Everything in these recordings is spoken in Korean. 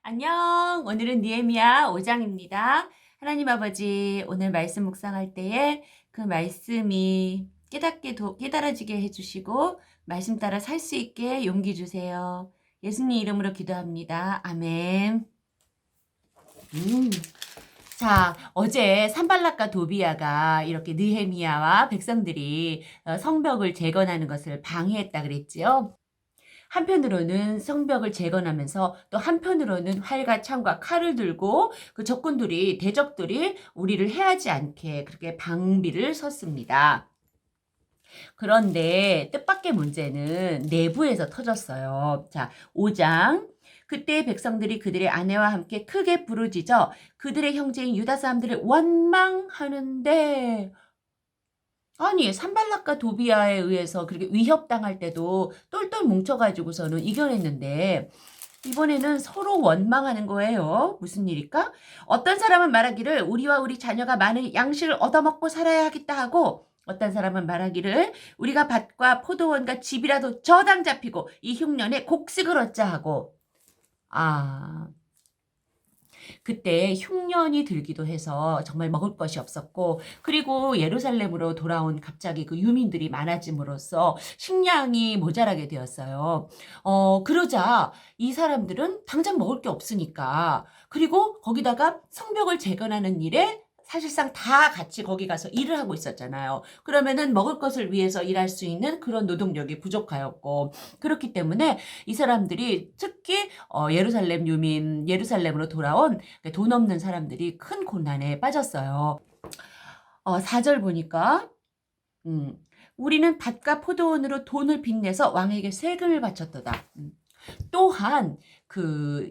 안녕. 오늘은 느헤미야 5장입니다. 하나님 아버지, 오늘 말씀 묵상할 때에 그 말씀이 깨달아지게 해주시고 말씀 따라 살 수 있게 용기 주세요. 예수님 이름으로 기도합니다. 아멘. 음. 자, 어제 산발락과 도비아가 이렇게 느헤미야와 백성들이 성벽을 재건하는 것을 방해했다 그랬지요. 한편으로는 성벽을 재건하면서 또 한편으로는 활과 창과 칼을 들고 그 대적들이 우리를 해하지 않게 그렇게 방비를 섰습니다. 그런데 뜻밖의 문제는 내부에서 터졌어요. 자, 5장. 그때 백성들이 그들의 아내와 함께 크게 부르짖어 그들의 형제인 유다 사람들을 원망하는데, 아니 산발락과 도비아에 의해서 그렇게 위협당할 때도 똘똘 뭉쳐가지고서는 이겨냈는데 이번에는 서로 원망하는 거예요. 무슨 일일까? 어떤 사람은 말하기를 우리와 우리 자녀가 많은 양식을 얻어먹고 살아야 하겠다 하고, 어떤 사람은 말하기를 우리가 밭과 포도원과 집이라도 저당 잡히고 이 흉년에 곡식을 얻자 하고. 아, 그때 흉년이 들기도 해서 정말 먹을 것이 없었고, 그리고 예루살렘으로 돌아온 갑자기 그 유민들이 많아짐으로써 식량이 모자라게 되었어요. 그러자 이 사람들은 당장 먹을 게 없으니까, 그리고 거기다가 성벽을 재건하는 일에 사실상 다 같이 거기 가서 일을 하고 있었잖아요. 그러면은 먹을 것을 위해서 일할 수 있는 그런 노동력이 부족하였고, 그렇기 때문에 이 사람들이 특히 예루살렘으로 돌아온 돈 없는 사람들이 큰 고난에 빠졌어요. 4절 보니까 음, 우리는 밭과 포도원으로 돈을 빚내서 왕에게 세금을 바쳤도다. 또한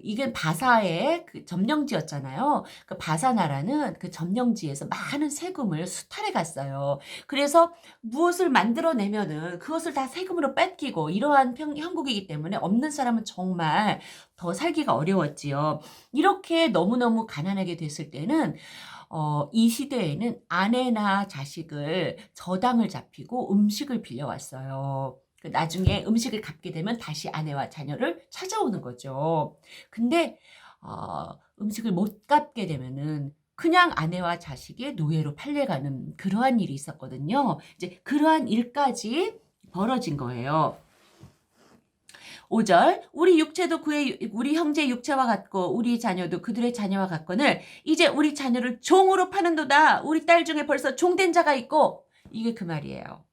이게 바사의 그 점령지였잖아요. 그 바사 나라는 그 점령지에서 많은 세금을 수탈해 갔어요. 그래서 무엇을 만들어내면은 그것을 다 세금으로 뺏기고 이러한 형국이기 때문에 없는 사람은 정말 더 살기가 어려웠지요. 이렇게 너무너무 가난하게 됐을 때는 이 시대에는 아내나 자식을 저당을 잡히고 음식을 빌려왔어요. 나중에 음식을 갚게 되면 다시 아내와 자녀를 찾아오는 거죠. 근데 음식을 못 갚게 되면은 그냥 아내와 자식의 노예로 팔려가는 그러한 일이 있었거든요. 이제 그러한 일까지 벌어진 거예요. 5절 우리 형제 육체와 같고 우리 자녀도 그들의 자녀와 같거늘 이제 우리 자녀를 종으로 파는도다. 우리 딸 중에 벌써 종된 자가 있고. 이게 그 말이에요.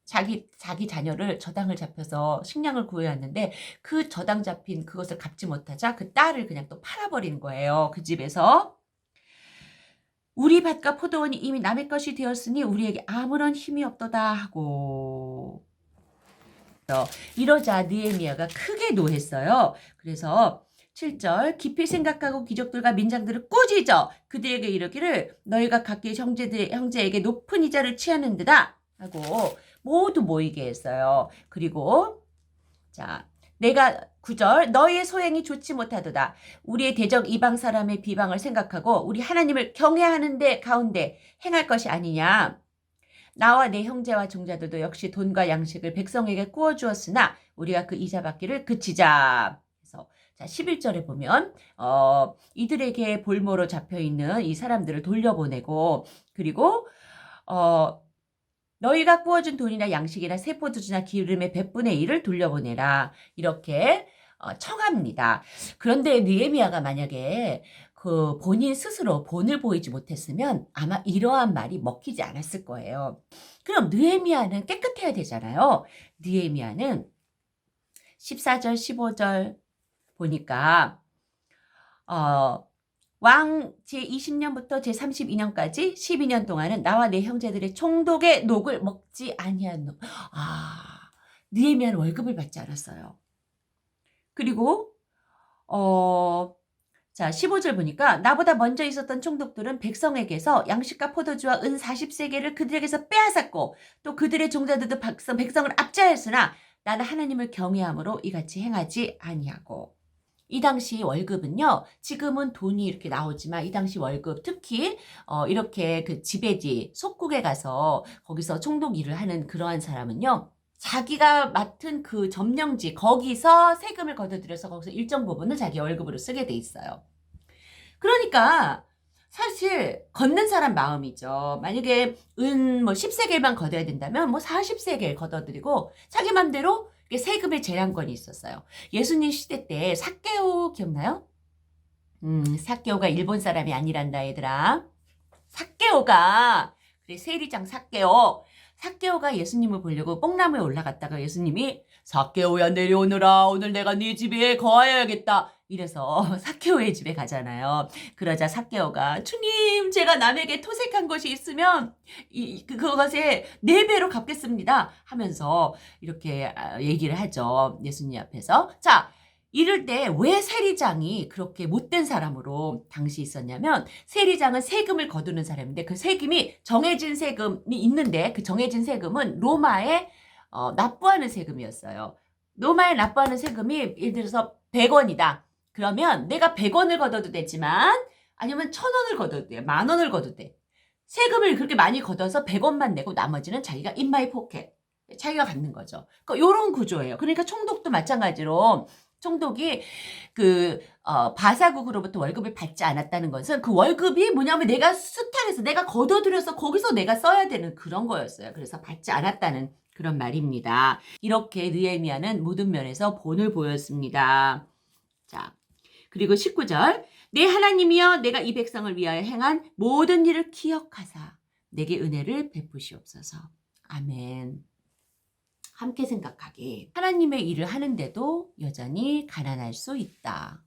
자기 자녀를 저당을 잡혀서 식량을 구해왔는데 그 저당 잡힌 그것을 갚지 못하자 그 딸을 그냥 또 팔아버리는 거예요. 그 집에서. 우리 밭과 포도원이 이미 남의 것이 되었으니 우리에게 아무런 힘이 없도다 하고. 이러자 느헤미야가 크게 노했어요. 그래서 7절 깊이 생각하고 귀족들과 민장들을 꾸짖어 그들에게 이르기를 너희가 각기 형제에게 높은 이자를 취하는 데다 하고 모두 모이게 했어요. 그리고 자, 내가 9절 너희의 소행이 좋지 못하도다. 우리의 대적 이방 사람의 비방을 생각하고 우리 하나님을 경외하는 데 가운데 행할 것이 아니냐. 나와 내 형제와 종자들도 역시 돈과 양식을 백성에게 구워 주었으나 우리가 그 이자 받기를 그치자. 그래서 자, 11절에 보면 이들에게 볼모로 잡혀 있는 이 사람들을 돌려보내고, 그리고 너희가 구워준 돈이나 양식이나 세포두주나 기름의 100분의 1을 돌려보내라. 이렇게 청합니다. 그런데 느헤미야가 만약에 그 본인 스스로 본을 보이지 못했으면 아마 이러한 말이 먹히지 않았을 거예요. 그럼 느헤미야는 깨끗해야 되잖아요. 느헤미야는 14절, 15절 보니까 왕 제20년부터 제32년까지 12년 동안은 나와 내 형제들의 총독의 녹을 먹지 아니한 놈. 느헤미야는 월급을 받지 않았어요. 그리고 자, 15절 보니까 나보다 먼저 있었던 총독들은 백성에게서 양식과 포도주와 은 40세계를 그들에게서 빼앗았고 또 그들의 종자들도 백성을 압제하였으나 나는 하나님을 경외함으로 이같이 행하지 아니하고. 이 당시 월급은요, 지금은 돈이 이렇게 나오지만 이 당시 월급, 특히 이렇게 그 지배지 속국에 가서 거기서 총독 일을 하는 그러한 사람은요, 자기가 맡은 그 점령지 거기서 세금을 걷어들여서 거기서 일정 부분을 자기 월급으로 쓰게 돼 있어요. 그러니까 사실 걷는 사람 마음이죠. 만약에 은 뭐 10세겔만 걷어야 된다면 뭐 40세겔 걷어들이고 자기 맘대로 세금의 제한권이 있었어요. 예수님 시대 때 삭개오 기억나요? 삭개오가 일본 사람이 아니란다 얘들아. 삭개오가 그래 세리장 삭개오. 삭개오가 예수님을 보려고 뽕나무에 올라갔다가 예수님이 삭개오야 내려오너라 오늘 내가 네 집에 거하여야겠다 이래서 삭개오의 집에 가잖아요. 그러자 삭개오가 주님 제가 남에게 토색한 것이 있으면 그것에 4배로 갚겠습니다 하면서 이렇게 얘기를 하죠. 예수님 앞에서. 자 이럴 때 왜 세리장이 그렇게 못된 사람으로 당시 있었냐면 세리장은 세금을 거두는 사람인데 그 세금이 정해진 세금이 있는데 그 정해진 세금은 로마에 납부하는 세금이었어요. 로마에 납부하는 세금이 예를 들어서 100원이다. 그러면 내가 100원을 걷어도 되지만 아니면 1000원을 걷어도 돼. 10,000원을 걷어도 돼. 세금을 그렇게 많이 걷어서 100원만 내고 나머지는 자기가 in my pocket. 자기가 갖는 거죠. 그러니까 이런 구조예요. 그러니까 총독도 마찬가지로 총독이 바사국으로부터 월급을 받지 않았다는 것은 그 월급이 뭐냐면 내가 수탈해서 내가 걷어들여서 거기서 내가 써야 되는 그런 거였어요. 그래서 받지 않았다는 그런 말입니다. 이렇게 느헤미야는 모든 면에서 본을 보였습니다. 자, 그리고 19절 내 하나님이여 내가 이 백성을 위하여 행한 모든 일을 기억하사 내게 은혜를 베푸시옵소서. 아멘. 함께 생각하기. 하나님의 일을 하는데도 여전히 가난할 수 있다.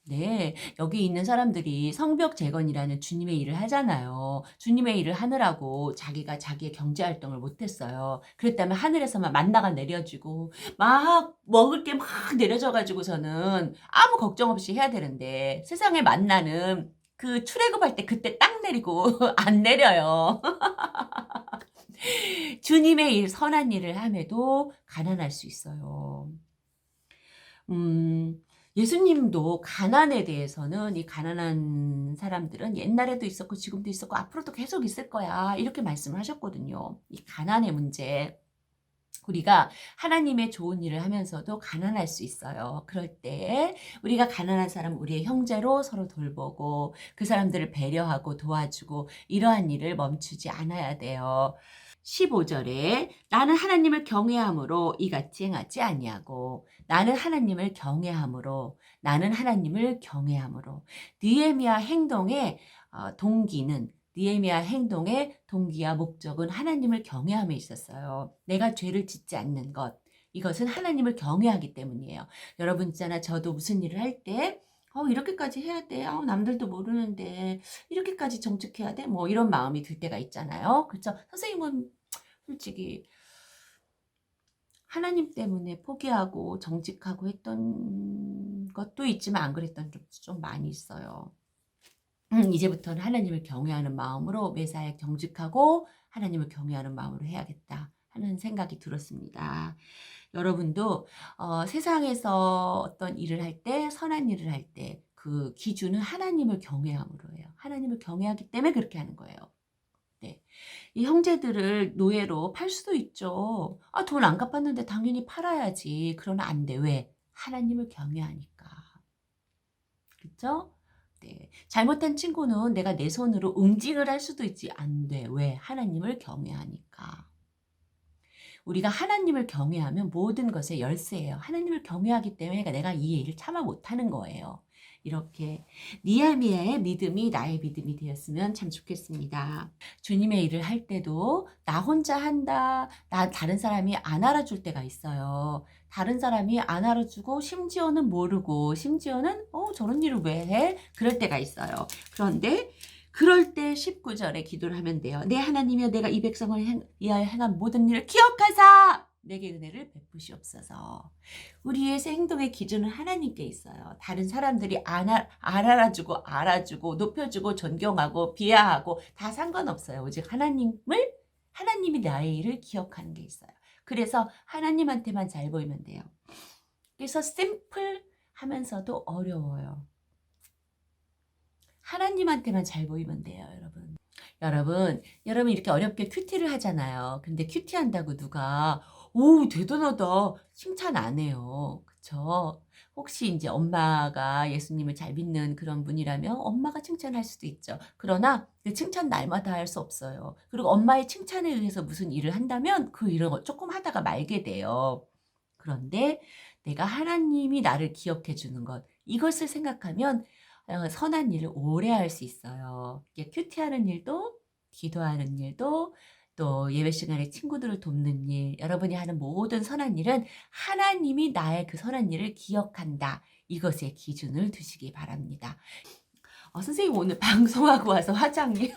네, 여기 있는 사람들이 성벽 재건이라는 주님의 일을 하잖아요. 주님의 일을 하느라고 자기가 자기의 경제활동을 못했어요. 그랬다면 하늘에서만 만나가 내려지고 막 먹을 게 막 내려져가지고서는 아무 걱정 없이 해야 되는데 세상에 만나는 그 출애굽할 때 그때 딱 내리고 안 내려요. 주님의 일, 선한 일을 함에도 가난할 수 있어요. 예수님도 가난에 대해서는 이 가난한 사람들은 옛날에도 있었고 지금도 있었고 앞으로도 계속 있을 거야. 이렇게 말씀을 하셨거든요. 이 가난의 문제. 우리가 하나님의 좋은 일을 하면서도 가난할 수 있어요. 그럴 때 우리가 가난한 사람 우리의 형제로 서로 돌보고 그 사람들을 배려하고 도와주고 이러한 일을 멈추지 않아야 돼요. 15절에 나는 하나님을 경외함으로 이같이 행하지 아니하고 나는 하나님을 경외함으로 나는 하나님을 경외함으로 느헤미야 행동의 동기는 느헤미야 행동의 동기와 목적은 하나님을 경외함에 있었어요. 내가 죄를 짓지 않는 것 이것은 하나님을 경외하기 때문이에요. 여러분 있잖아 저도 무슨 일을 할 때 이렇게까지 해야 돼. 남들도 모르는데 이렇게까지 정직해야 돼. 뭐 이런 마음이 들 때가 있잖아요. 그렇죠? 선생님은 솔직히 하나님 때문에 포기하고 정직하고 했던 것도 있지만 안 그랬던 적도 좀 많이 있어요. 이제부터는 하나님을 경외하는 마음으로 매사에 정직하고 하나님을 경외하는 마음으로 해야겠다 하는 생각이 들었습니다. 여러분도 세상에서 어떤 일을 할 때 선한 일을 할 때 그 기준은 하나님을 경외함으로 해요. 하나님을 경외하기 때문에 그렇게 하는 거예요. 네. 이 형제들을 노예로 팔 수도 있죠. 돈 안 갚았는데 당연히 팔아야지. 그러나 안 돼. 왜? 하나님을 경외하니까. 그쵸? 네. 잘못한 친구는 내가 내 손으로 응징을 할 수도 있지. 안 돼. 왜? 하나님을 경외하니까. 우리가 하나님을 경외하면 모든 것의 열쇠예요. 하나님을 경외하기 때문에 내가 이 일을 참아 못하는 거예요. 이렇게 느헤미야의 믿음이 나의 믿음이 되었으면 참 좋겠습니다. 주님의 일을 할 때도 나 혼자 한다. 다른 사람이 안 알아줄 때가 있어요. 다른 사람이 안 알아주고 심지어는 모르고 심지어는 저런 일을 왜 해? 그럴 때가 있어요. 그런데 그럴 때 19절에 기도를 하면 돼요. 내 하나님이여 내가 이 백성을 위하여 행한 모든 일을 기억하사 내게 은혜를 베푸시옵소서. 우리의 행동의 기준은 하나님께 있어요. 다른 사람들이 알아주고 알아주고 높여주고 존경하고 비하하고 다 상관없어요. 오직 하나님이 나의 일을 기억하는 게 있어요. 그래서 하나님한테만 잘 보이면 돼요. 그래서 심플하면서도 어려워요. 하나님한테만 잘 보이면 돼요, 여러분. 여러분 이렇게 어렵게 큐티를 하잖아요. 근데 큐티 한다고 누가 오 대단하다. 칭찬 안 해요. 그쵸? 혹시 인제 엄마가 예수님을 잘 믿는 그런 분이라면 엄마가 칭찬할 수도 있죠. 그러나 그 칭찬 날마다 할 수 없어요. 그리고 엄마의 칭찬에 의해서 무슨 일을 한다면 그 일을 쪼끔 하다가 말게 돼요. 그런데 내가 하나님이 나를 기억해 주는 것 이것을 생각하면 선한 일을 오래 할 수 있어요. 이게 큐티하는 일도 기도하는 일도 또 예배 시간에 친구들을 돕는 일, 여러분이 하는 모든 선한 일은 하나님이 나의 그 선한 일을 기억한다. 이것에 기준을 두시기 바랍니다. 선생님 오늘 방송하고 와서 화장이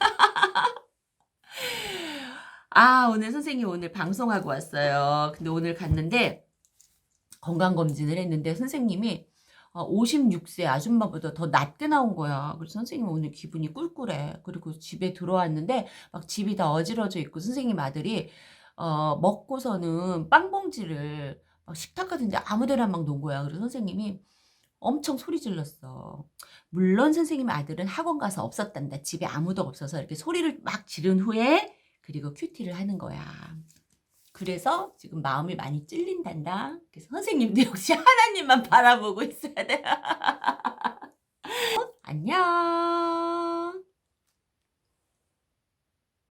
오늘 선생님 오늘 방송하고 왔어요. 근데 오늘 갔는데 건강검진을 했는데 선생님이 56세 아줌마보다 더 낮게 나온 거야. 그래서 선생님 오늘 기분이 꿀꿀해. 그리고 집에 들어왔는데 막 집이 다 어지러져 있고 선생님 아들이 먹고서는 빵 봉지를 막 식탁 같은 데 아무 데나 막 놓은 거야. 그래서 선생님이 엄청 소리 질렀어. 물론 선생님 아들은 학원 가서 없었단다. 집에 아무도 없어서 이렇게 소리를 막 지른 후에 그리고 큐티를 하는 거야. 그래서 지금 마음이 많이 찔린단다. 그래서 선생님도 역시 하나님만 바라보고 있어야 돼. 안녕.